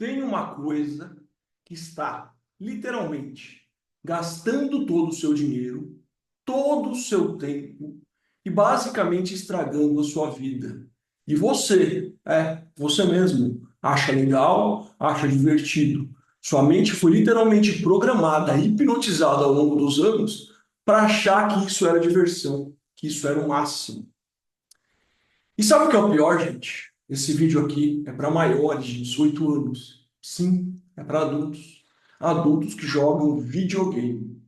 Tem uma coisa que está literalmente gastando todo o seu dinheiro, todo o seu tempo e basicamente estragando a sua vida. E você mesmo, acha legal, acha divertido. Sua mente foi literalmente programada, hipnotizada ao longo dos anos para achar que isso era diversão, que isso era o máximo. E sabe o que é o pior, gente? Esse vídeo aqui é para maiores de 18 anos. Sim, é para adultos. Adultos que jogam videogame.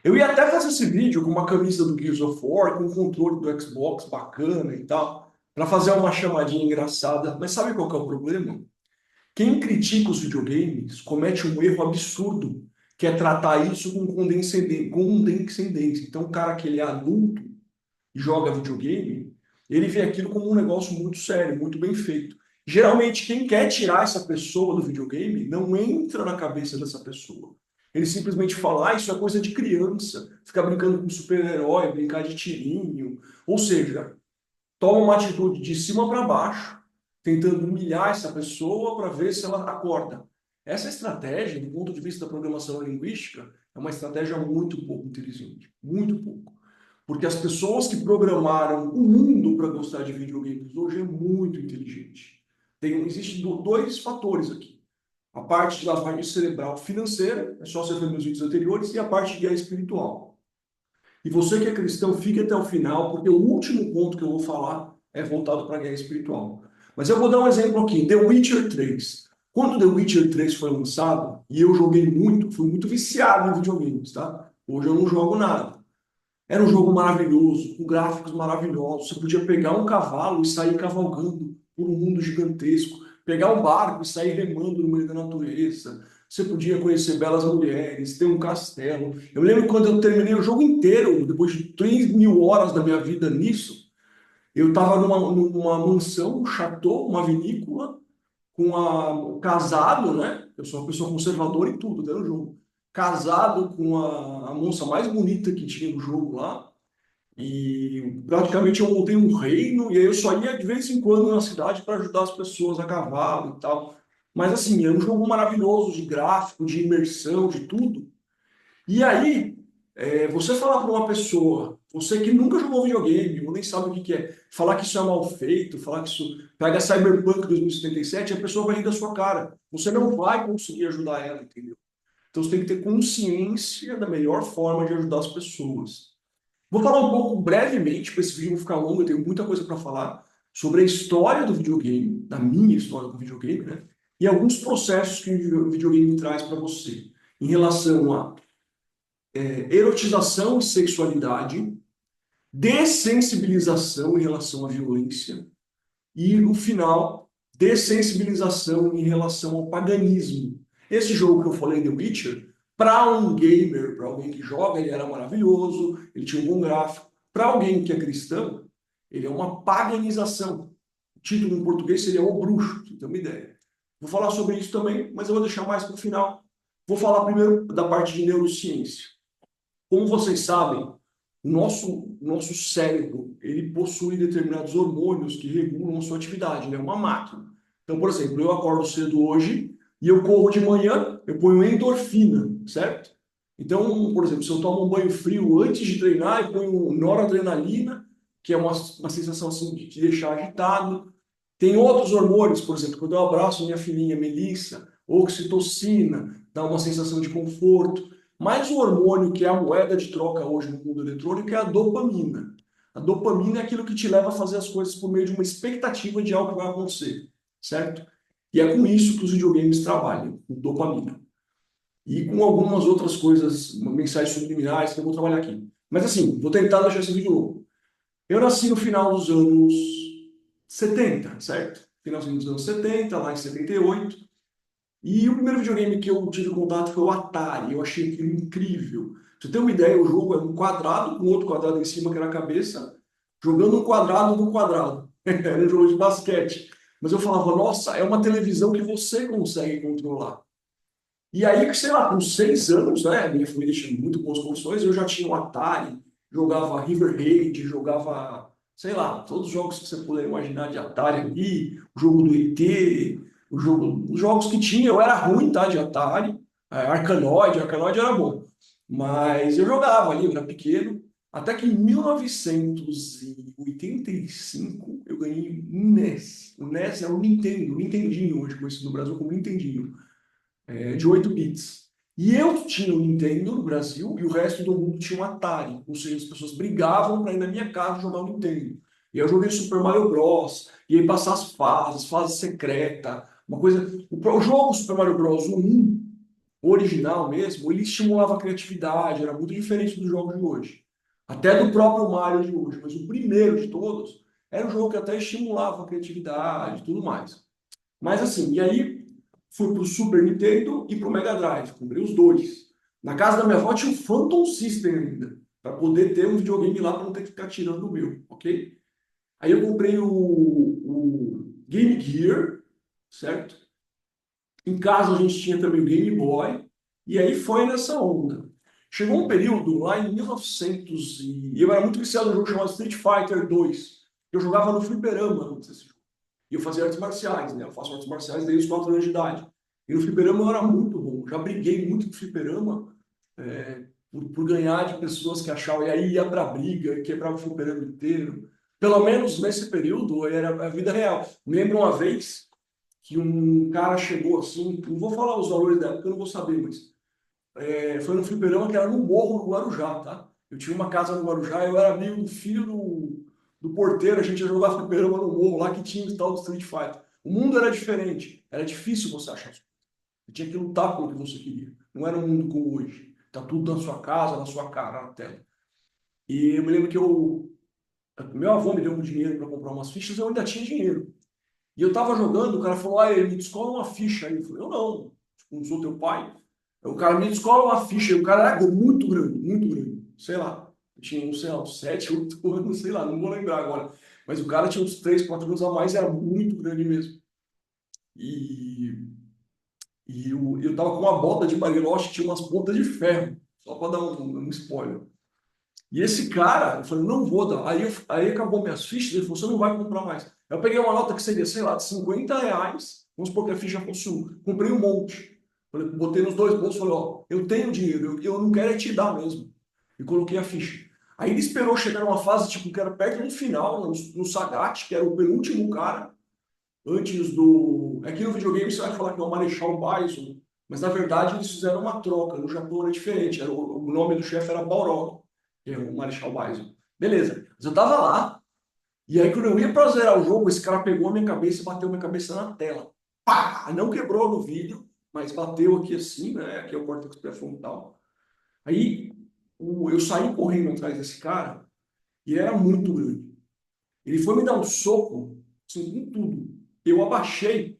Eu ia até fazer esse vídeo com uma camisa do Gears of War, com um controle do Xbox bacana e tal, para fazer uma chamadinha engraçada. Mas sabe qual que é o problema? Quem critica os videogames comete um erro absurdo, que é tratar isso com condescendência. Então, o cara que ele é adulto joga videogame, ele vê aquilo como um negócio muito sério, muito bem feito. Geralmente, quem quer tirar essa pessoa do videogame não entra na cabeça dessa pessoa. Ele simplesmente fala, isso é coisa de criança, ficar brincando com super-herói, brincar de tirinho. Ou seja, toma uma atitude de cima para baixo, tentando humilhar essa pessoa para ver se ela acorda. Essa estratégia, do ponto de vista da programação linguística, é uma estratégia muito pouco inteligente, muito pouco. Porque as pessoas que programaram o mundo para gostar de videogames hoje é muito inteligente. Existem dois fatores aqui. A parte de lavagem cerebral financeira, é só você ver meus vídeos anteriores, e a parte de guerra espiritual. E você que é cristão, fique até o final, porque o último ponto que eu vou falar é voltado para a guerra espiritual. Mas eu vou dar um exemplo aqui, The Witcher 3. Quando The Witcher 3 foi lançado, e eu joguei muito, fui muito viciado em videogames, tá? Hoje eu não jogo nada. Era um jogo maravilhoso, com gráficos maravilhosos. Você podia pegar um cavalo e sair cavalgando por um mundo gigantesco, pegar um barco e sair remando no meio da natureza. Você podia conhecer belas mulheres, ter um castelo. Eu lembro quando eu terminei o jogo inteiro, depois de 3.000 horas da minha vida nisso, eu estava numa mansão, um chateau, uma vinícola, casado, né? Eu sou uma pessoa conservadora e tudo, dentro do jogo. Casado com a moça mais bonita que tinha no jogo lá. E praticamente eu montei um reino, e aí eu só ia de vez em quando na cidade para ajudar as pessoas a cavalo e tal. Mas assim, é um jogo maravilhoso de gráfico, de imersão, de tudo. E aí, você falar para uma pessoa, você que nunca jogou videogame, ou nem sabe o que que é, falar que isso é mal feito, falar que isso pega Cyberpunk 2077, a pessoa vai rir da sua cara. Você não vai conseguir ajudar ela, entendeu? Então você tem que ter consciência da melhor forma de ajudar as pessoas. Vou falar um pouco brevemente, para esse vídeo não ficar longo, eu tenho muita coisa para falar sobre a história do videogame, da minha história do videogame, né? E alguns processos que o videogame traz para você em relação a erotização e sexualidade, dessensibilização em relação à violência e, no final, dessensibilização em relação ao paganismo. Esse jogo que eu falei, The Witcher, para um gamer, para alguém que joga, ele era maravilhoso, ele tinha um bom gráfico. Para alguém que é cristão, ele é uma paganização. O título em português seria O Bruxo, pra você ter uma ideia. Vou falar sobre isso também, mas eu vou deixar mais para o final. Vou falar primeiro da parte de neurociência. Como vocês sabem, o nosso cérebro ele possui determinados hormônios que regulam a sua atividade, né? Uma máquina. Então, por exemplo, eu acordo cedo hoje e eu corro de manhã, eu ponho endorfina, certo? Então, por exemplo, se eu tomo um banho frio antes de treinar, eu ponho noradrenalina, que é uma sensação assim de te deixar agitado. Tem outros hormônios, por exemplo, quando eu abraço minha filhinha Melissa, oxitocina, dá uma sensação de conforto. Mas o hormônio que é a moeda de troca hoje no mundo eletrônico é a dopamina. A dopamina é aquilo que te leva a fazer as coisas por meio de uma expectativa de algo que vai acontecer, certo? E é com isso que os videogames trabalham, com dopamina. E com algumas outras coisas, mensagens subliminares que eu vou trabalhar aqui. Mas assim, vou tentar deixar esse vídeo longo. Eu nasci no final dos anos 70, certo? Finalzinho dos anos 70, lá em 78. E o primeiro videogame que eu tive contato foi o Atari. Eu achei aquilo incrível. Pra você ter uma ideia, o jogo é um quadrado com outro quadrado em cima, que era a cabeça, jogando um quadrado no quadrado. Era um jogo de basquete. Mas eu falava, nossa, é uma televisão que você consegue controlar. E aí, sei lá, com 6 anos, né, minha família tinha muito boas condições, eu já tinha o Atari, jogava River Raid, jogava, sei lá, todos os jogos que você puder imaginar de Atari ali, o jogo do ET. Os jogos que tinha, eu era ruim, tá? De Atari, Arkanoid era bom. Mas eu jogava ali, eu era pequeno. Até que em 1985 eu ganhei um NES. O NES é o Nintendo, o Nintendinho, hoje conhecido no Brasil como Nintendinho, de 8 bits. E eu tinha o Nintendo no Brasil e o resto do mundo tinha um Atari. Ou seja, as pessoas brigavam para ir na minha casa jogar o Nintendo. E eu joguei Super Mario Bros. E aí passar as fases, fase secreta, uma coisa. O jogo Super Mario Bros. 1, o original mesmo, ele estimulava a criatividade, era muito diferente dos jogos de hoje. Até do próprio Mario de hoje. Mas o primeiro de todos era um jogo que até estimulava a criatividade e tudo mais. Mas assim, e aí fui pro Super Nintendo e pro Mega Drive, comprei os dois. Na casa da minha avó tinha o Phantom System ainda, para poder ter um videogame lá para não ter que ficar tirando o meu, ok? Aí eu comprei o Game Gear, certo? Em casa a gente tinha também o Game Boy, e aí foi nessa onda. Chegou um período lá em 1900, e eu era muito viciado num jogo chamado Street Fighter 2. Eu jogava no fliperama antes desse jogo. E eu fazia artes marciais, né? Eu faço artes marciais desde os 4 anos de idade. E no fliperama eu era muito bom. Já briguei muito com fliperama, por ganhar de pessoas que achavam, e aí ia pra briga, e quebrava o fliperama inteiro. Pelo menos nesse período era a vida real. Me lembro uma vez que um cara chegou assim, não vou falar os valores da época, eu não vou saber, mas foi no fliperama que era no Morro, no Guarujá, tá? Eu tinha uma casa no Guarujá, eu era amigo do filho do porteiro, a gente ia jogar fliperama no Morro, lá que tinha o tal do Street Fighter. O mundo era diferente, era difícil você achar isso. Você tinha que lutar pelo que você queria. Não era um mundo como hoje. Tá tudo na sua casa, na sua cara, na tela. E eu me lembro que meu avô me deu um dinheiro para comprar umas fichas, eu ainda tinha dinheiro. E eu tava jogando, o cara falou, me descola uma ficha aí. Eu falei, eu não, tipo, não sou teu pai. Aí o cara me descola uma ficha, e o cara era muito grande, sei lá. Eu tinha, não sei lá, uns 7, 8 anos, sei lá, não vou lembrar agora. Mas o cara tinha uns 3, 4 anos a mais, era muito grande mesmo. E, eu tava com uma bota de Bariloche, tinha umas pontas de ferro, só para dar um spoiler. E esse cara, eu falei, não vou dar. Aí acabou minhas fichas, ele falou, você não vai comprar mais. Eu peguei uma nota que seria, sei lá, de R$ 50, vamos supor que a ficha fosse um. Comprei um monte. Falei, botei nos dois bolsos, falei, ó, eu tenho dinheiro, eu não quero é te dar mesmo. E coloquei a ficha. Aí ele esperou chegar numa fase, tipo, que era perto do final, no Sagat, que era o penúltimo cara, antes do... Aqui no videogame você vai falar que é o Marechal Bison, mas na verdade eles fizeram uma troca. No Japão era diferente, o nome do chefe era Balrog, que é o Marechal Bison. Beleza, mas eu tava lá, e aí quando eu ia pra zerar o jogo, esse cara pegou a minha cabeça e bateu minha cabeça na tela. Pá! Não quebrou no vídeo, mas bateu aqui assim, né? Aqui é o córtex pré-frontal. Aí eu saí correndo atrás desse cara, e era muito grande. Ele foi me dar um soco, assim, com tudo. Eu abaixei,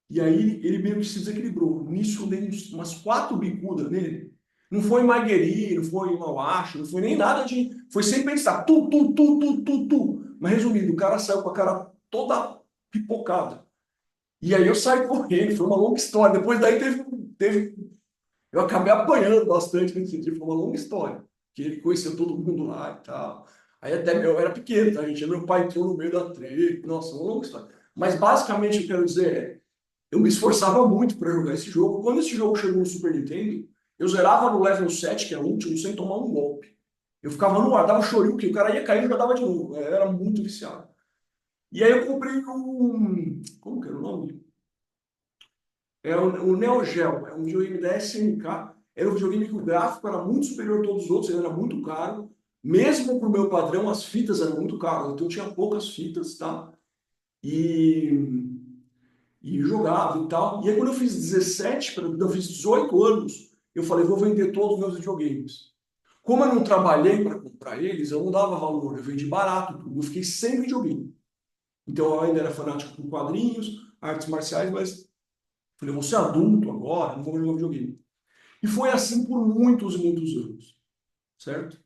e aí ele meio que se desequilibrou. Nisso eu dei umas 4 bicudas nele. Não foi Magueri, não foi Mauacho, não foi nem nada de. Foi sem pensar. Tu. Mas resumindo, o cara saiu com a cara toda pipocada. E aí eu saí correndo, foi uma longa história. Depois daí eu acabei apanhando bastante nesse dia, foi uma longa história. Que ele conheceu todo mundo lá e tal. Aí até eu era pequeno, tá, gente? Meu pai entrou no meio da treta. Nossa, uma longa história. Mas basicamente o que eu quero dizer eu me esforçava muito para jogar esse jogo. Quando esse jogo chegou no Super Nintendo, eu zerava no level 7, que é o último, sem tomar um golpe. Eu ficava no ar, dava chorinho, que o cara ia cair e já dava de novo. Eu era muito viciado. E aí eu comprei um. Como que era o nome? O Neo Geo, é um videogame da SNK. Era um videogame que o gráfico era muito superior a todos os outros, ele era muito caro. Mesmo para o meu padrão, as fitas eram muito caras. Então eu tinha poucas fitas, tá? E jogava e tal. E aí, quando eu fiz 17, eu fiz 18 anos, eu falei, vou vender todos os meus videogames. Como eu não trabalhei para comprar eles, eu não dava valor, eu vendi barato tudo. Eu fiquei sem videogame. Então, eu ainda era fanático por quadrinhos, artes marciais, mas falei, vou ser adulto agora, não vou jogar videogame. E foi assim por muitos e muitos anos, certo?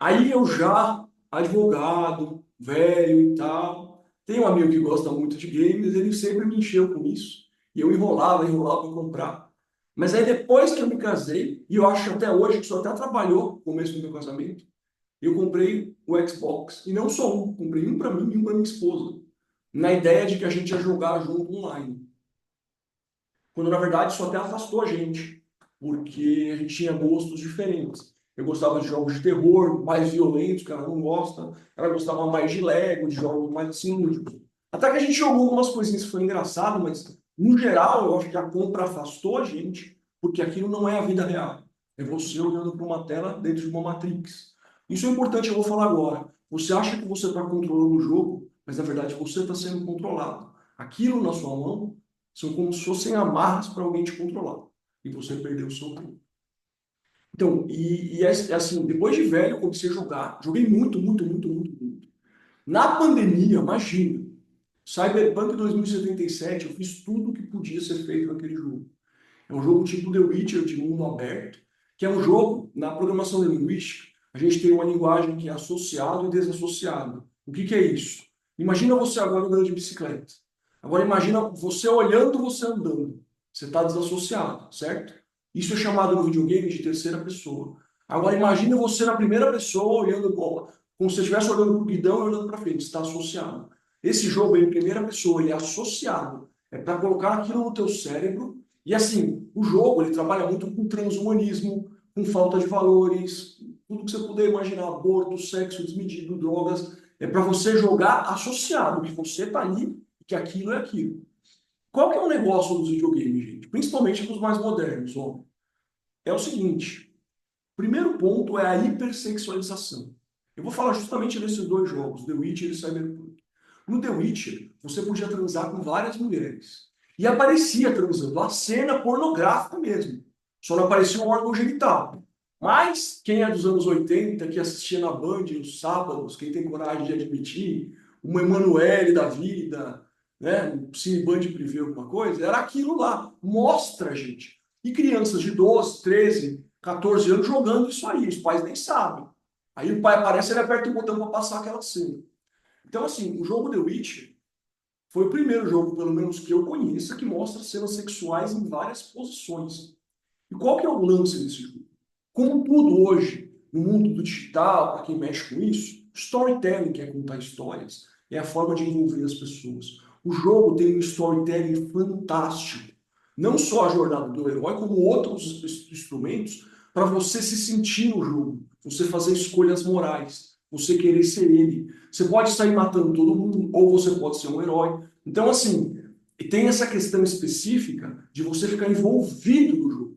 Aí eu já, advogado, velho e tal, tenho um amigo que gosta muito de games, ele sempre me encheu com isso. E eu enrolava para comprar. Mas aí depois que eu me casei, e eu acho até hoje que isso até atrapalhou o começo do meu casamento, eu comprei o Xbox. E não só um, comprei um para mim e um para minha esposa. na ideia de que a gente ia jogar junto online. Quando na verdade isso até afastou a gente, porque a gente tinha gostos diferentes. Eu gostava de jogos de terror, mais violentos, que ela não gosta. Ela gostava mais de Lego, de jogos mais assim, lúdicos. Até que a gente jogou algumas coisinhas que foi engraçado, mas no geral eu acho que a compra afastou a gente, porque aquilo não é a vida real. É você olhando para uma tela dentro de uma Matrix. Isso é importante, eu vou falar agora. Você acha que você está controlando o jogo, mas na verdade você está sendo controlado. Aquilo na sua mão são como se fossem amarras para alguém te controlar. E você perdeu o seu tempo. Então, assim, depois de velho, eu comecei a jogar. Joguei muito, muito, muito, muito, muito. Na pandemia, imagina, Cyberpunk 2077, eu fiz tudo o que podia ser feito naquele jogo. É um jogo tipo The Witcher, de mundo aberto, que é um jogo, na programação linguística, a gente tem uma linguagem que é associado e desassociado. O que que é isso? Imagina você agora andando de bicicleta. Agora imagina você olhando, você andando. Você está desassociado, certo? Isso é chamado no videogame de terceira pessoa. Agora imagina você na primeira pessoa olhando como se você estivesse olhando para o guidão e olhando para frente. Está associado. Esse jogo é em primeira pessoa, ele é associado. É para colocar aquilo no teu cérebro e assim, o jogo ele trabalha muito com transhumanismo, com falta de valores, tudo que você puder imaginar, aborto, sexo desmedido, drogas, é para você jogar associado, que você tá ali e que aquilo é aquilo. Qual que é o negócio dos videogames, gente? Principalmente dos mais modernos, ó. É o seguinte, primeiro ponto é a hipersexualização. Eu vou falar justamente desses dois jogos, The Witcher e Cyberpunk. No The Witcher, você podia transar com várias mulheres. E aparecia transando, a cena pornográfica mesmo. Só não aparecia um órgão genital. Mas quem é dos anos 80, que assistia na Band nos sábados, quem tem coragem de admitir, uma Emanuele da vida, né, um Cine Band Privé, alguma coisa, era aquilo lá. Mostra, gente. E crianças de 12, 13, 14 anos jogando isso aí, os pais nem sabem. Aí o pai aparece, ele aperta o botão para passar aquela cena. Então, assim, o jogo The Witcher foi o primeiro jogo, pelo menos que eu conheça, que mostra cenas sexuais em várias posições. E qual que é o lance desse jogo? Como tudo hoje, no mundo do digital, para quem mexe com isso, storytelling, que é contar histórias, é a forma de envolver as pessoas. O jogo tem um storytelling fantástico. Não só a jornada do herói, como outros instrumentos para você se sentir no jogo, você fazer escolhas morais, você querer ser ele. Você pode sair matando todo mundo, ou você pode ser um herói. Então, assim, tem essa questão específica de você ficar envolvido no jogo.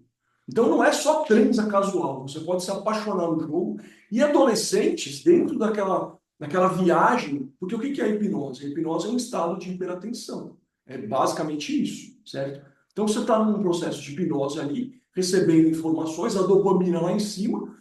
Então não é só transa casual, você pode se apaixonar no jogo. E adolescentes, dentro daquela viagem, porque o que é a hipnose? A hipnose é um estado de hiperatenção. É basicamente isso, certo? Então você está num processo de hipnose ali, recebendo informações, a dopamina lá em cima.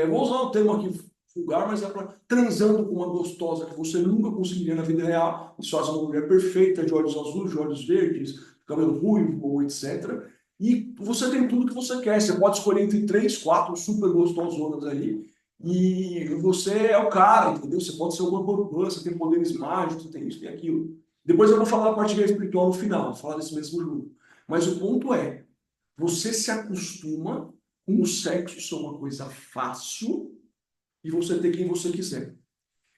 Vou usar um termo aqui vulgar, mas é para transando com uma gostosa que você nunca conseguiria na vida real. Isso faz uma mulher perfeita, de olhos azuis, de olhos verdes, cabelo ruivo, etc. E você tem tudo que você quer. Você pode escolher entre três, quatro super gostosonas ali. E você é o cara, entendeu? Você pode ser uma bambambam, você tem poderes mágicos, você tem isso, tem aquilo. Depois eu vou falar da parte espiritual no final, vou falar desse mesmo jogo. Mas o ponto é, você se acostuma com o sexo ser uma coisa fácil e você ter quem você quiser.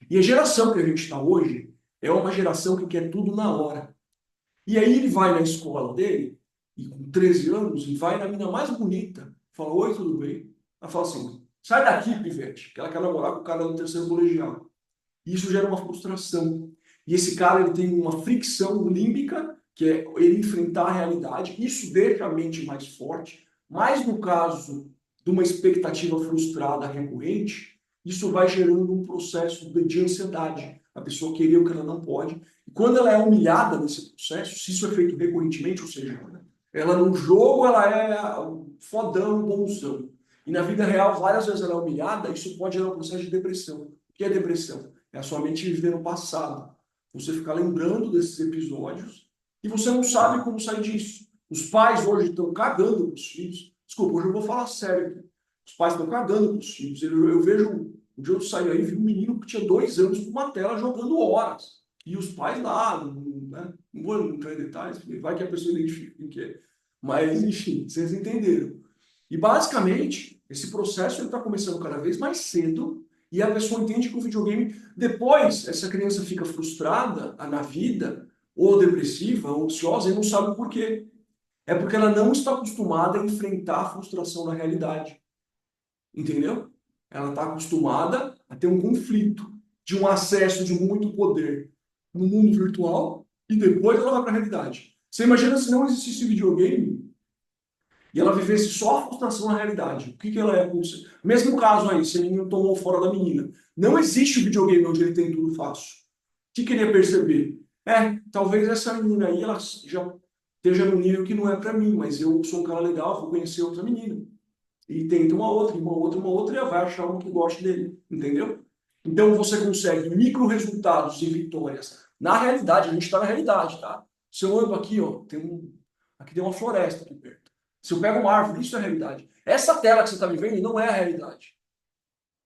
E a geração que a gente está hoje é uma geração que quer tudo na hora. E aí ele vai na escola dele, e com 13 anos, e vai na mina mais bonita, fala, oi, tudo bem? Ela fala assim, sai daqui, pivete, que ela quer namorar com o cara do terceiro colegial. E isso gera uma frustração. E esse cara ele tem uma fricção límbica, que é ele enfrentar a realidade, isso deixa a mente mais forte, mas no caso de uma expectativa frustrada recorrente, isso vai gerando um processo de ansiedade. A pessoa querer o que ela não pode. E quando ela é humilhada nesse processo, se isso é feito recorrentemente, ou seja, ela no jogo ela é fodão, bonzão. E na vida real, várias vezes ela é humilhada, isso pode gerar um processo de depressão. O que é depressão? É a sua mente viver no passado. Você ficar lembrando desses episódios e você não sabe como sair disso. Os pais hoje estão cagando para os filhos. Desculpa, hoje eu vou falar sério aqui. Os pais estão cagando para os filhos. Eu vejo, um dia eu saí aí e vi um menino que tinha 2 anos com uma tela jogando horas. E os pais lá, né? Não vou entrar em detalhes, porque vai que a pessoa identifica quem que é. Mas, enfim, vocês entenderam. E, basicamente, esse processo está começando cada vez mais cedo E a pessoa entende que o videogame, depois, essa criança fica frustrada na vida, ou depressiva, ou ansiosa, e não sabe por quê. É porque ela não está acostumada a enfrentar a frustração na realidade. Entendeu? Ela está acostumada a ter um conflito de um acesso de muito poder no mundo virtual e depois ela vai para a realidade. Você imagina se não existisse videogame e ela vivesse só a frustração na realidade. O que ela ia acontecer? Mesmo caso aí, se o menino tomou fora da menina. Não existe o videogame onde ele tem tudo fácil. O que ele ia perceber? Talvez essa menina aí ela já esteja no nível que não é para mim, mas eu sou um cara legal, vou conhecer outra menina. E tenta uma outra, uma outra, uma outra, e vai achar uma que goste dele, entendeu? Então você consegue micro resultados e vitórias. Na realidade, a gente está na realidade, tá? Se eu ando aqui, ó, aqui tem uma floresta aqui perto. Se eu pego uma árvore, isso é a realidade. Essa tela que você está me vendo não é a realidade.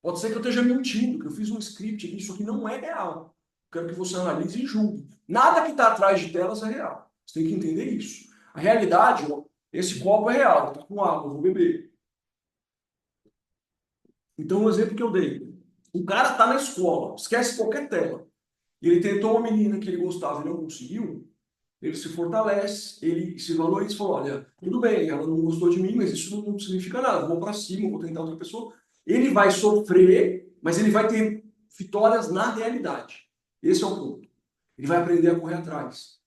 Pode ser que eu esteja mentindo, que eu fiz um script aqui, isso aqui não é real. Quero que você analise e julgue. Nada que está atrás de telas é real. Você tem que entender isso. A realidade, ó, esse copo é real, está com água, eu vou beber. Então, o exemplo que eu dei. O cara está na escola, esquece qualquer tela. Ele tentou uma menina que ele gostava e não conseguiu, ele se fortalece, ele se valoriza e fala, olha, tudo bem, ela não gostou de mim, mas isso não significa nada, vou para cima, vou tentar outra pessoa. Ele vai sofrer, mas ele vai ter vitórias na realidade. Esse é o ponto. Ele vai aprender a correr atrás.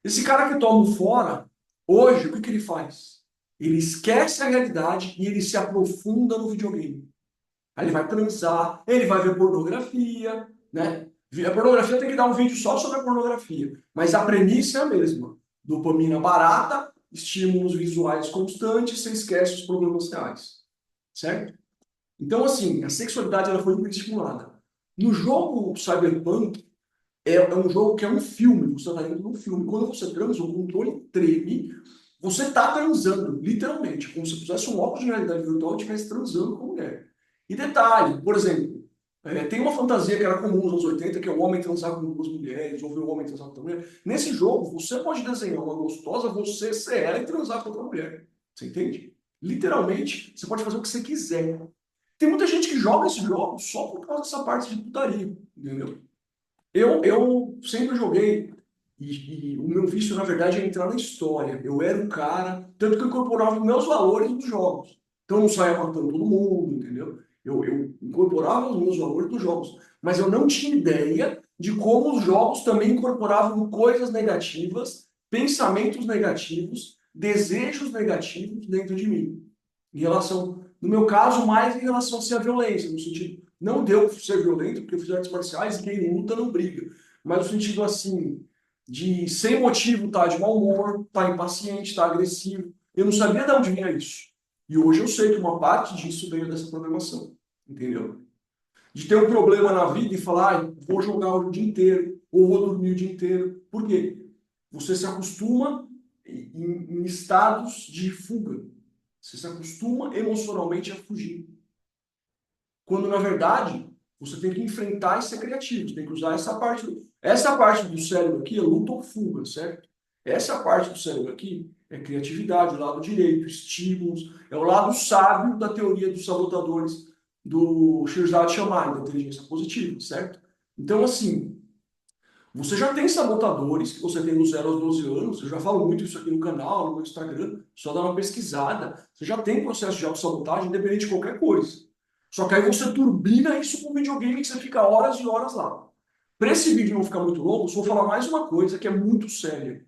Esse cara que toma o fora, hoje, o que ele faz? Ele esquece a realidade e ele se aprofunda no videogame. Aí ele vai transar, ele vai ver pornografia, né? A pornografia tem que dar um vídeo só sobre a pornografia. Mas a premissa é a mesma. Dopamina barata, estímulos visuais constantes, você esquece os problemas reais. Certo? Então, assim, a sexualidade ela foi hiperestimulada. No jogo Cyberpunk, é um jogo que é um filme, você está dentro de um filme. Quando você transa, o controle treme, você está transando, literalmente, como se pusesse um óculos de realidade virtual e estivesse transando com a mulher. E detalhe, por exemplo, tem uma fantasia que era comum nos anos 80, que é o homem transar com duas mulheres, ou ver o homem transar com outra mulher. Nesse jogo, você pode desenhar uma gostosa, você ser ela e transar com outra mulher. Você entende? Literalmente, você pode fazer o que você quiser. Tem muita gente que joga esse jogo só por causa dessa parte de putaria, entendeu? Eu sempre joguei, e o meu vício, na verdade, é entrar na história. Eu era um cara, tanto que eu incorporava os meus valores nos jogos. Então eu não saía matando todo mundo, entendeu? Eu incorporava os meus valores nos jogos. Mas eu não tinha ideia de como os jogos também incorporavam coisas negativas, pensamentos negativos, desejos negativos dentro de mim. Em relação, no meu caso, mais em relação a ser a violência, no sentido, não deu ser violento, porque eu fiz artes marciais e quem luta não briga. Mas no sentido assim, de sem motivo tá de mau humor, tá impaciente, tá agressivo. Eu não sabia de onde vinha isso. E hoje eu sei que uma parte disso veio dessa programação. Entendeu? De ter um problema na vida e falar, vou jogar o dia inteiro, ou vou dormir o dia inteiro. Por quê? Você se acostuma em estados de fuga. Você se acostuma emocionalmente a fugir. Quando, na verdade, você tem que enfrentar e ser criativo. Você tem que usar essa parte. Essa parte do cérebro aqui é luta ou fuga, certo? Essa parte do cérebro aqui é criatividade, o lado direito, estímulos. É o lado sábio da teoria dos sabotadores do Shirzad Shaman, da inteligência positiva, certo? Então, assim, você já tem sabotadores que você tem do 0 aos 12 anos, eu já falo muito isso aqui no canal, no meu Instagram, só dá uma pesquisada. Você já tem processo de autossabotagem independente de qualquer coisa. Só que aí você turbina isso com videogame que você fica horas e horas lá. Para esse vídeo não ficar muito longo, só vou falar mais uma coisa que é muito séria.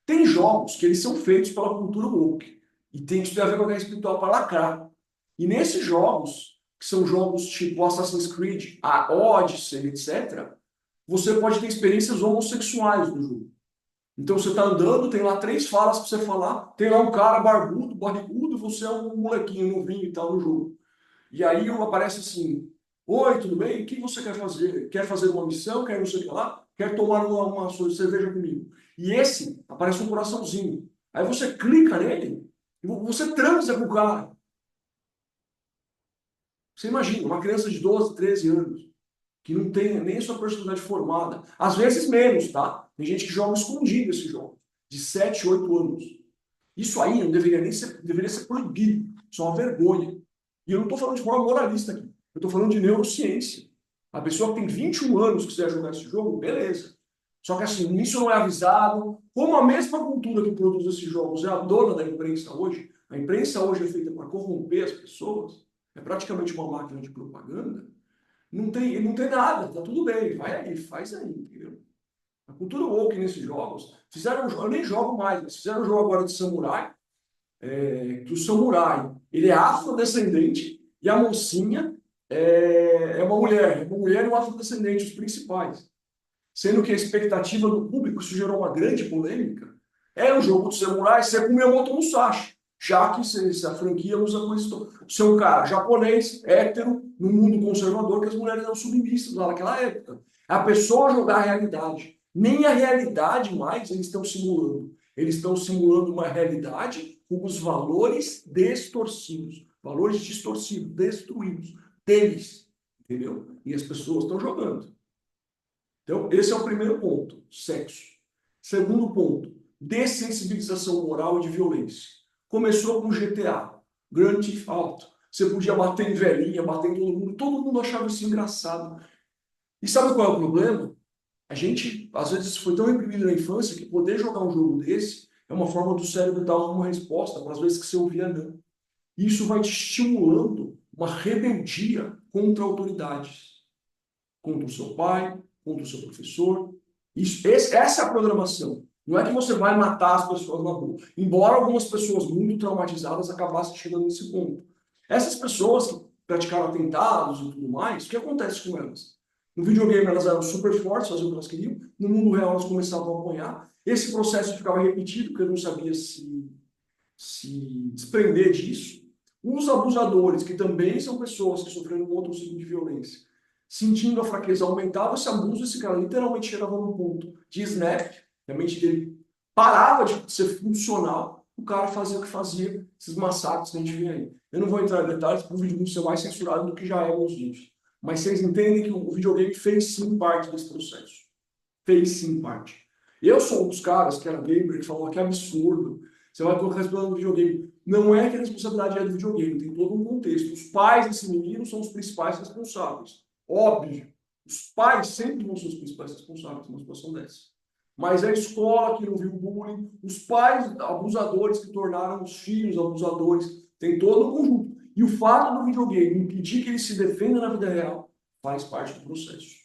Tem jogos que eles são feitos pela cultura woke e tem que ter a ver com a guerra espiritual para lacrar. E nesses jogos, que são jogos tipo Assassin's Creed, a Odyssey, etc., você pode ter experiências homossexuais no jogo. Então você tá andando, tem lá três falas para você falar, tem lá um cara barbudo, barrigudo, e você é um molequinho novinho e tal no jogo. E aí aparece assim, oi, tudo bem? O que você quer fazer? Quer fazer uma missão? Quer não sei o que lá? Quer tomar uma cerveja comigo? E esse aparece um coraçãozinho. Aí você clica nele e você transa com o cara. Você imagina, uma criança de 12, 13 anos que não tem nem a sua personalidade formada. Às vezes menos, tá? Tem gente que joga escondido esse jogo, de 7, 8 anos. Isso aí não deveria nem ser, deveria ser proibido. Isso é uma vergonha. E eu não estou falando de forma moralista aqui. Eu estou falando de neurociência. A pessoa que tem 21 anos que quiser jogar esse jogo, beleza. Só que assim, isso não é avisado. Como a mesma cultura que produz esses jogos é a dona da imprensa hoje, a imprensa hoje é feita para corromper as pessoas, é praticamente uma máquina de propaganda, não tem nada, tá tudo bem, vai aí, faz aí, entendeu? A cultura woke nesses jogos, fizeram um jogo, eu nem jogo mais, mas fizeram um jogo agora de samurai, que o samurai, ele é afrodescendente e a mocinha é uma mulher e um afrodescendente, os principais. Sendo que a expectativa do público, isso gerou uma grande polêmica, é o jogo dos samurais ser com Miyamoto Musashi, já que se a franquia usa com isso. Ser um cara japonês, hétero, no mundo conservador, que as mulheres eram submissas lá naquela época. A pessoa jogar a realidade. Nem a realidade mais eles estão simulando. Eles estão simulando uma realidade com os valores distorcidos. Valores distorcidos, destruídos, deles. Entendeu? E as pessoas estão jogando. Então, esse é o primeiro ponto, sexo. Segundo ponto, dessensibilização moral e de violência. Começou com GTA, Grand Theft Auto. Você podia bater em velhinha, bater em todo mundo achava isso engraçado. E sabe qual é o problema? A gente, às vezes, foi tão reprimido na infância que poder jogar um jogo desse é uma forma do cérebro dar uma resposta para as vezes que você ouvia não. E isso vai te estimulando uma rebeldia contra autoridades, contra o seu pai, contra o seu professor. Essa é a programação. Não é que você vai matar as pessoas na rua. Embora algumas pessoas muito traumatizadas acabassem chegando nesse ponto. Essas pessoas que praticaram atentados e tudo mais, o que acontece com elas? No videogame elas eram super fortes, faziam o que elas queriam. No mundo real elas começavam a apanhar. Esse processo ficava repetido, porque eu não sabia se desprender disso. Os abusadores, que também são pessoas que sofreram um outro tipo de violência, sentindo a fraqueza, aumentava esse abuso, esse cara literalmente chegava num ponto de snap, a mente dele parava de ser funcional, o cara fazia o que fazia, esses massacres que a gente vê aí. Eu não vou entrar em detalhes, porque o vídeo não ser mais censurado do que já é nos vídeos. Mas vocês entendem que o videogame fez sim parte desse processo. Fez sim parte. Eu sou um dos caras que era gamer, que falou que é absurdo. Você vai colocar esse problema no videogame. Não é que a responsabilidade é do videogame, tem todo um contexto. Os pais desse menino são os principais responsáveis. Óbvio. Os pais sempre vão ser os principais responsáveis numa situação dessa. Mas a escola que não viu bullying, os pais abusadores que tornaram os filhos abusadores, tem todo um conjunto. E o fato do videogame impedir que ele se defenda na vida real faz parte do processo.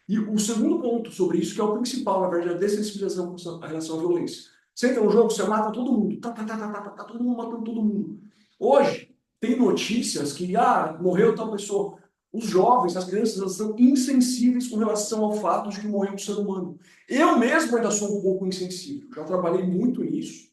E o segundo ponto sobre isso, que é o principal, na verdade, é a dessensibilização com relação à violência. Você entra no jogo, você mata todo mundo. Tá todo mundo matando todo mundo. Hoje, tem notícias que, morreu tal pessoa. Os jovens, as crianças, elas são insensíveis com relação ao fato de que morreu um ser humano. Eu mesmo ainda sou um pouco insensível. Já trabalhei muito nisso.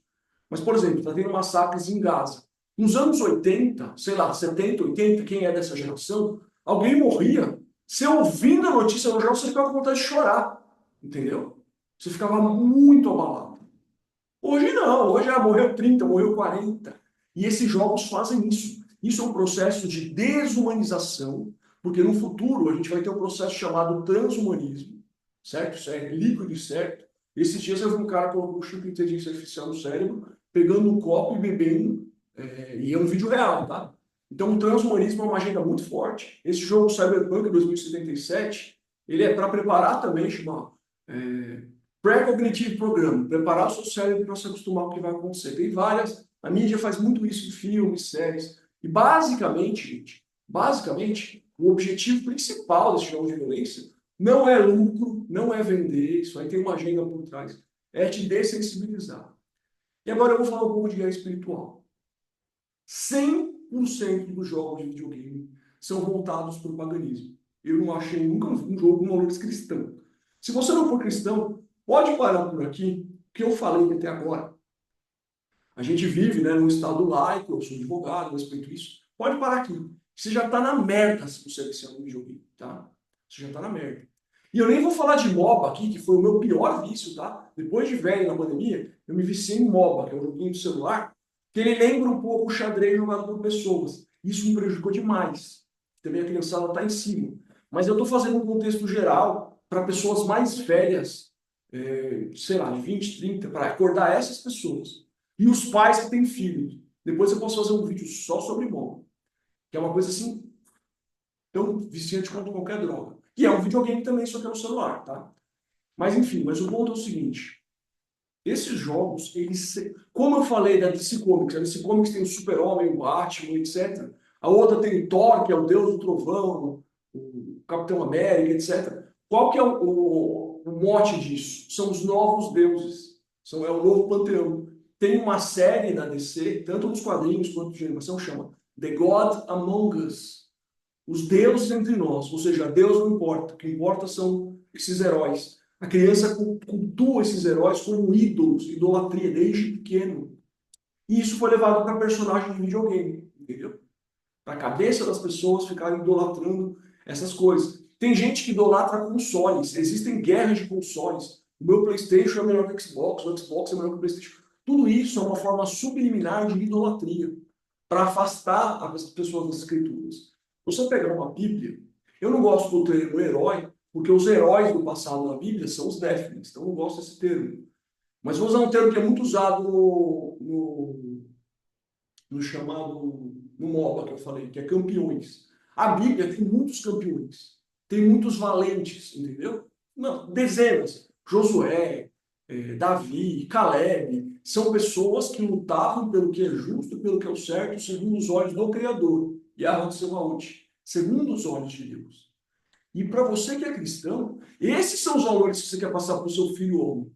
Mas, por exemplo, está tendo massacres em Gaza. Nos anos 80, sei lá, 70, 80, quem é dessa geração, alguém morria. Você ouvindo a notícia no jornal, você ficava com vontade de chorar. Entendeu? Você ficava muito abalado. Hoje não. Hoje morreu 30, morreu 40. E esses jogos fazem isso. Isso é um processo de desumanização, porque no futuro a gente vai ter um processo chamado transhumanismo, certo? Isso é líquido e certo. Esses dias eu vi um cara com um chip de inteligência artificial no cérebro, pegando um copo e bebendo, e é um vídeo real, tá? Então o transhumanismo é uma agenda muito forte. Esse jogo Cyberpunk 2077, ele é para preparar também, chama Pre-Cognitive Program, preparar o seu cérebro para se acostumar com o que vai acontecer. Tem várias, a mídia faz muito isso em filmes, séries. E basicamente, gente, o objetivo principal desse jogo de violência não é lucro, não é vender, isso aí tem uma agenda por trás, é te dessensibilizar. E agora eu vou falar um pouco de guerra espiritual. 100% dos jogos de videogame são voltados para o paganismo. Eu não achei nunca um jogo com valores cristãos. Se você não for cristão, pode parar por aqui, o que eu falei até agora. A gente vive, né, num estado laico, eu sou advogado, respeito isso. Pode parar aqui. Você já está na merda se você viciar no videogame, tá? Você já está na merda. E eu nem vou falar de MOBA aqui, que foi o meu pior vício, tá? Depois de velho na pandemia, eu me viciei em MOBA, que é um joguinho de celular, que ele lembra um pouco o xadrez jogado por pessoas. Isso me prejudicou demais. Também a criançada está em cima. Mas eu estou fazendo um contexto geral para pessoas mais velhas, sei lá, de 20, 30, para acordar essas pessoas. E os pais que têm filhos. Depois eu posso fazer um vídeo só sobre MOBA. Que é uma coisa assim tão viciante quanto qualquer droga. Que é um videogame também, só que é no celular, tá? Mas enfim, mas o ponto é o seguinte. Esses jogos, como eu falei da DC Comics, a DC Comics tem o Super-Homem, o Batman, etc. A outra tem o Thor, que é o Deus do Trovão, o Capitão América, etc. Qual que é o mote disso? São os novos deuses. É o novo panteão. Tem uma série na DC, tanto nos quadrinhos quanto de animação, chama The God Among Us. Os deuses entre nós. Ou seja, Deus não importa. O que importa são esses heróis. A criança cultua esses heróis como ídolos, idolatria, desde pequeno. E isso foi levado para personagem de videogame, entendeu? Para a cabeça das pessoas ficarem idolatrando essas coisas. Tem gente que idolatra consoles, existem guerras de consoles. O meu PlayStation é melhor que o Xbox é melhor que o PlayStation. Tudo isso é uma forma subliminar de idolatria, para afastar as pessoas das escrituras. Você pegar uma Bíblia, eu não gosto do termo herói, porque os heróis do passado na Bíblia são os Néfilins, então eu não gosto desse termo. Mas vou usar um termo que é muito usado no chamado, no MOBA que eu falei, que é campeões. A Bíblia tem muitos campeões, tem muitos valentes, entendeu? Não, dezenas. Josué, Davi, Caleb, são pessoas que lutavam pelo que é justo, pelo que é o certo, segundo os olhos do Criador, Yahweh Sebaot, segundo os olhos de Deus. E para você que é cristão, esses são os valores que você quer passar para o seu filho homem.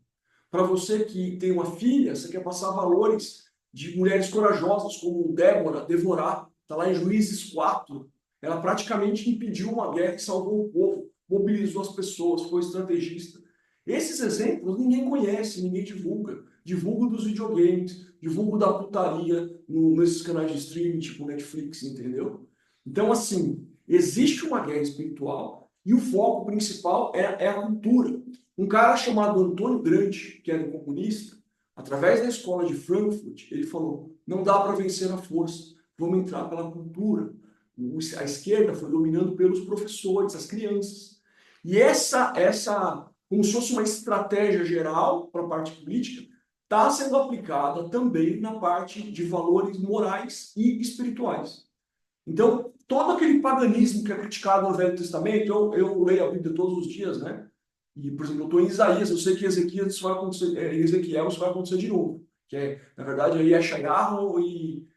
Para você que tem uma filha, você quer passar valores de mulheres corajosas, como Débora, Devorá, está lá em Juízes 4. Ela praticamente impediu uma guerra e salvou o povo, mobilizou as pessoas, foi estrategista. Esses exemplos ninguém conhece, ninguém divulga. Divulgo dos videogames, divulgo da putaria nesses canais de streaming, tipo Netflix, entendeu? Então, assim, existe uma guerra espiritual e o foco principal é a cultura. Um cara chamado Antônio Gramsci, que era um comunista, através da escola de Frankfurt, ele falou: não dá para vencer na força, vamos entrar pela cultura. A esquerda foi dominando pelos professores, as crianças. E essa como se fosse uma estratégia geral para a parte política, está sendo aplicada também na parte de valores morais e espirituais. Então, todo aquele paganismo que é criticado no Velho Testamento, eu leio a Bíblia todos os dias, né? E, por exemplo, eu estou em Isaías, eu sei que Ezequiel isso vai acontecer, Ezequiel isso vai acontecer de novo. Que é, na verdade, aí é Yeshayahu e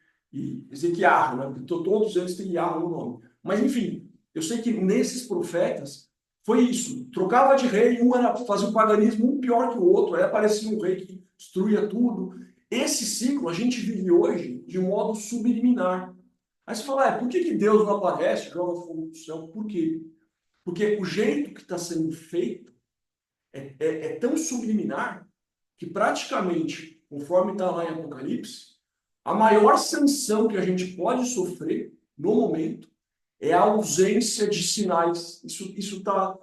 Ezequiel, né? Todos eles têm Yahweh no nome. Mas, enfim, eu sei que nesses profetas foi isso. Trocava de rei, um era fazia o paganismo um pior que o outro, aí aparecia um rei que destruía tudo. Esse ciclo a gente vive hoje de modo subliminar. Aí você fala, por que Deus não aparece, joga fogo do céu? Por quê? Porque o jeito que está sendo feito é tão subliminar que praticamente, conforme está lá em Apocalipse, a maior sanção que a gente pode sofrer no momento é a ausência de sinais. Isso está.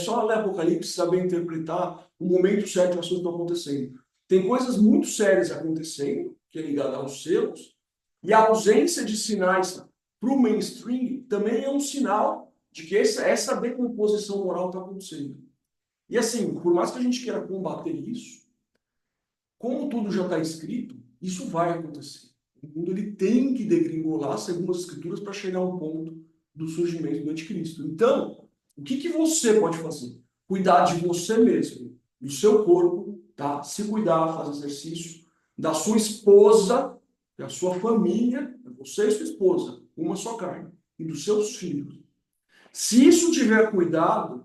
Só ler Apocalipse, saber interpretar o momento certo que as coisas estão acontecendo. Tem coisas muito sérias acontecendo, que é ligada aos selos, e a ausência de sinais para o mainstream também é um sinal de que essa decomposição moral está acontecendo. E assim, por mais que a gente queira combater isso, como tudo já está escrito, isso vai acontecer. O mundo ele tem que degringolar segundo as escrituras para chegar ao ponto do surgimento do anticristo. Então, o que você pode fazer? Cuidar de você mesmo, do seu corpo, tá? Se cuidar, fazer exercício, da sua esposa, da sua família, você e sua esposa, uma só carne, e dos seus filhos. Se isso tiver cuidado,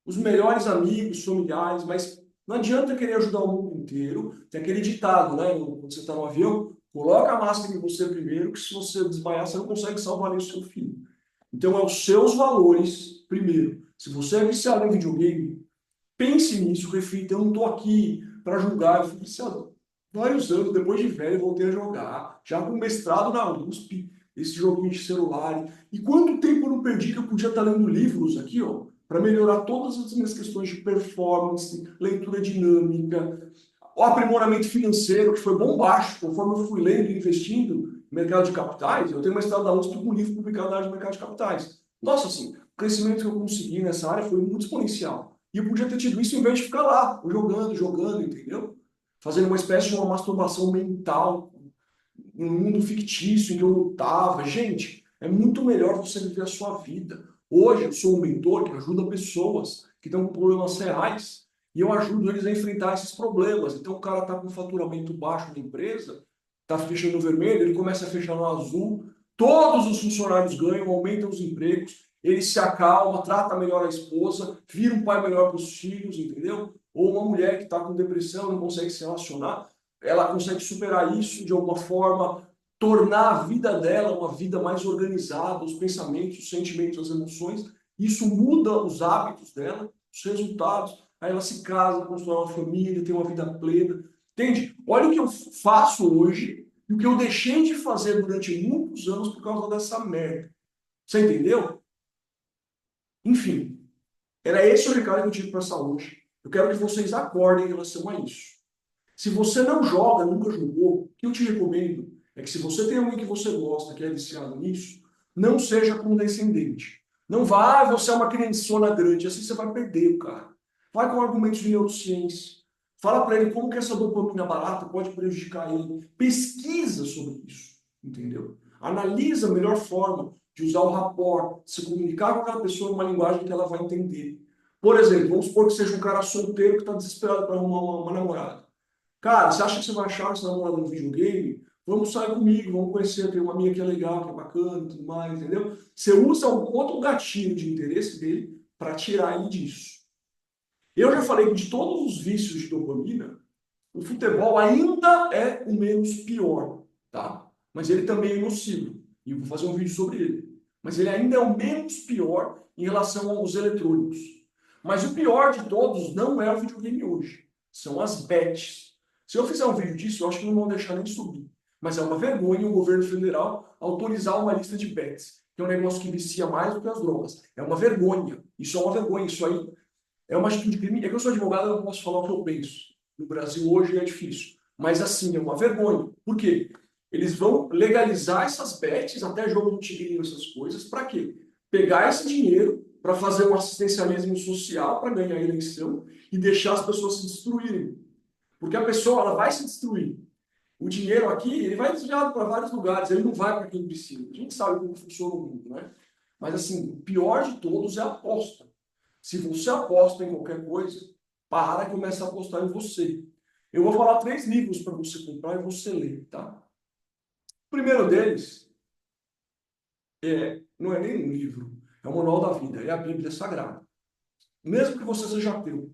os melhores amigos, familiares, mas não adianta querer ajudar o mundo inteiro. Tem aquele ditado, né? Quando você está no avião, coloca a máscara em você primeiro, que se você desmaiar, você não consegue salvar nem o seu filho. Então, é os seus valores primeiro. Se você é viciado em videogame, pense nisso, reflita. Eu não estou aqui para julgar. Eu fui viciado vários anos, depois de velho, voltei a jogar. Já com mestrado na USP, esse joguinho de celular. E quanto tempo eu não perdi que eu podia estar lendo livros aqui, ó, para melhorar todas as minhas questões de performance, leitura dinâmica, o aprimoramento financeiro, que foi bombástico, conforme eu fui lendo e investindo no mercado de capitais. Eu tenho uma mestrado da USP com um livro publicado na área de mercado de capitais. Nossa, assim, o crescimento que eu consegui nessa área foi muito exponencial. E eu podia ter tido isso em vez de ficar lá, jogando, entendeu? Fazendo uma espécie de uma masturbação mental, um mundo fictício em que eu lutava. Gente, É muito melhor você viver a sua vida. Hoje eu sou um mentor que ajuda pessoas que estão com problemas reais e eu ajudo eles a enfrentar esses problemas. Então o cara está com faturamento baixo na empresa, está fechando no vermelho, ele começa a fechar no azul, todos os funcionários ganham, aumentam os empregos, ele se acalma, trata melhor a esposa, vira um pai melhor para os filhos, entendeu? Ou uma mulher que está com depressão, não consegue se relacionar, ela consegue superar isso de alguma forma, tornar a vida dela uma vida mais organizada, os pensamentos, os sentimentos, as emoções. Isso muda os hábitos dela, os resultados. Aí ela se casa, constrói uma família, tem uma vida plena. Entende? Olha o que eu faço hoje e o que eu deixei de fazer durante muitos anos por causa dessa merda. Você entendeu? Enfim, era esse o recado que eu tive para essa hoje. Eu quero que vocês acordem em relação a isso. Se você não joga, nunca jogou, o que eu te recomendo é que se você tem alguém que você gosta, que é viciado nisso, não seja condescendente. Não vá, você é uma criançona grande, assim você vai perder o cara. Vai com argumentos de neurociência. Fala para ele como que essa dopamina barata pode prejudicar ele. Pesquisa sobre isso, entendeu? Analisa a melhor forma de usar o rapport, se comunicar com aquela pessoa numa linguagem que ela vai entender. Por exemplo, vamos supor que seja um cara solteiro que está desesperado para arrumar uma namorada. Cara, você acha que você vai achar essa namorada no videogame? Vamos sair comigo, vamos conhecer, tem uma amiga que é legal, que é bacana e tudo mais, entendeu? Você usa um outro gatilho de interesse dele para tirar ele disso. Eu já falei que de todos os vícios de dopamina, o futebol ainda é o menos pior, tá? Mas ele também é nocivo. E eu vou fazer um vídeo sobre ele. Mas ele ainda é o menos pior em relação aos eletrônicos. Mas o pior de todos não é o videogame hoje. São as bets. Se eu fizer um vídeo disso, eu acho que não vão deixar nem subir. Mas é uma vergonha o governo federal autorizar uma lista de bets, que é um negócio que vicia mais do que as drogas. É uma vergonha. Isso é uma vergonha. Isso aí é uma atitude crime. É que eu sou advogado, eu não posso falar o que eu penso. No Brasil hoje é difícil. Mas assim, é uma vergonha. Por quê? Eles vão legalizar essas bets, até jogo do tigrinho, essas coisas, para quê? Pegar esse dinheiro para fazer um assistencialismo social para ganhar a eleição e deixar as pessoas se destruírem. Porque a pessoa ela vai se destruir. O dinheiro aqui ele vai desviado para vários lugares, ele não vai para quem precisa. A gente sabe como funciona o mundo, né? Mas assim, o pior de todos é a aposta. Se você aposta em qualquer coisa, para e começa a apostar em você. Eu vou falar 3 livros para você comprar e você ler, tá? O primeiro deles não é nem um livro, é o Manual da Vida, é a Bíblia Sagrada. Mesmo que você seja ateu,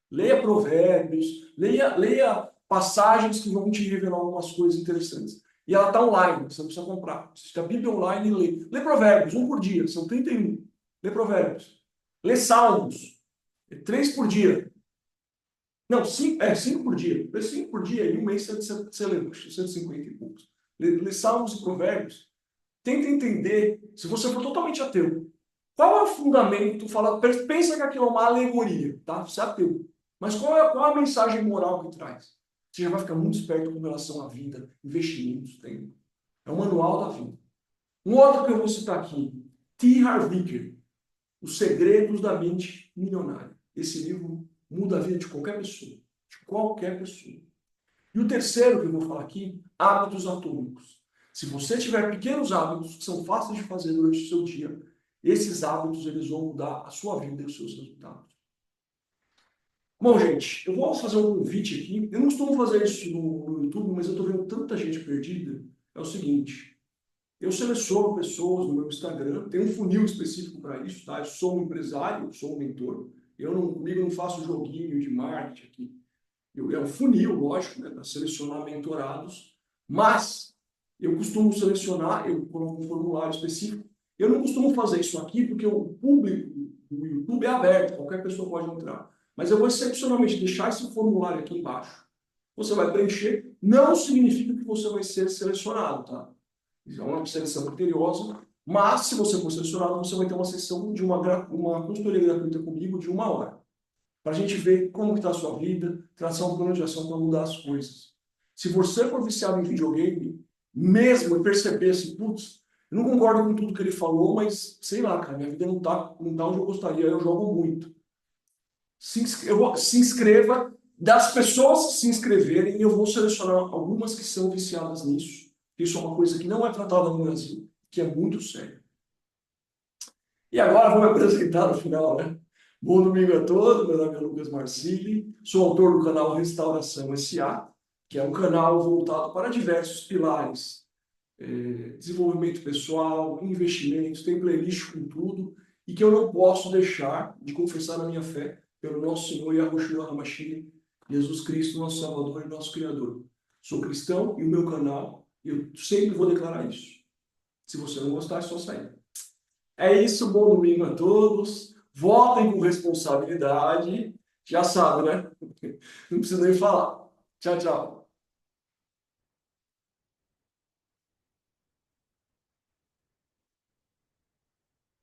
leia provérbios, leia passagens que vão te revelar algumas coisas interessantes. E ela está online, você não precisa comprar. Você está a Bíblia online e lê. Lê provérbios, um por dia, são 31. Lê provérbios. Lê salmos, 3 por dia. Não, 5 por dia. Lê 5 por dia e um mês você lê 150 e poucos. Lê salmos e provérbios. Tenta entender, se você for totalmente ateu, qual é o fundamento? Fala, pensa que aquilo é uma alegoria, tá? Você é ateu. Mas qual é a mensagem moral que traz? Você já vai ficar muito esperto com relação à vida, investimentos, tempo. É o manual da vida. Um outro que eu vou citar aqui, T. Harv Eker, Os Segredos da Mente Milionária. Esse livro muda a vida de qualquer pessoa. De qualquer pessoa. E o terceiro que eu vou falar aqui, Hábitos Atômicos. Se você tiver pequenos hábitos que são fáceis de fazer durante o seu dia, esses hábitos eles vão mudar a sua vida e os seus resultados. Bom, gente, eu vou fazer um convite aqui. Eu não costumo fazer isso no YouTube, mas eu estou vendo tanta gente perdida. É o seguinte, eu seleciono pessoas no meu Instagram, tem um funil específico para isso, tá? Eu sou um empresário, eu sou um mentor. Comigo eu não faço joguinho de marketing aqui. É um funil, lógico, né, para selecionar mentorados, mas eu costumo selecionar, eu coloco um formulário específico. Eu não costumo fazer isso aqui porque o público do YouTube é aberto, qualquer pessoa pode entrar. Mas eu vou excepcionalmente deixar esse formulário aqui embaixo. Você vai preencher, não significa que você vai ser selecionado, tá? Isso é uma seleção criteriosa, mas se você for selecionado, você vai ter uma sessão de uma consultoria gratuita comigo de 1 hora para a gente ver como está a sua vida, traçar um plano de ação para mudar as coisas. Se você for viciado em videogame, mesmo perceber assim, putz, eu não concordo com tudo que ele falou, mas sei lá, cara, minha vida não tá onde eu gostaria, eu jogo muito. Se inscreva, das pessoas que se inscreverem, eu vou selecionar algumas que são viciadas nisso. Isso é uma coisa que não é tratada no Brasil, que é muito sério. E agora vou me apresentar no final, né? Bom domingo a todos, meu nome é Lucas Marcilli, sou autor do canal Restauração S.A., que é um canal voltado para diversos pilares, desenvolvimento pessoal, investimentos, tem playlist com tudo, e que eu não posso deixar de confessar a minha fé pelo nosso Senhor Yahushua HaMashiach, Jesus Cristo, nosso Salvador e nosso Criador. Sou cristão e o meu canal, eu sempre vou declarar isso. Se você não gostar, é só sair. É isso, bom domingo a todos. Votem com responsabilidade. Já sabe, né? Não precisa nem falar. Tchau, tchau.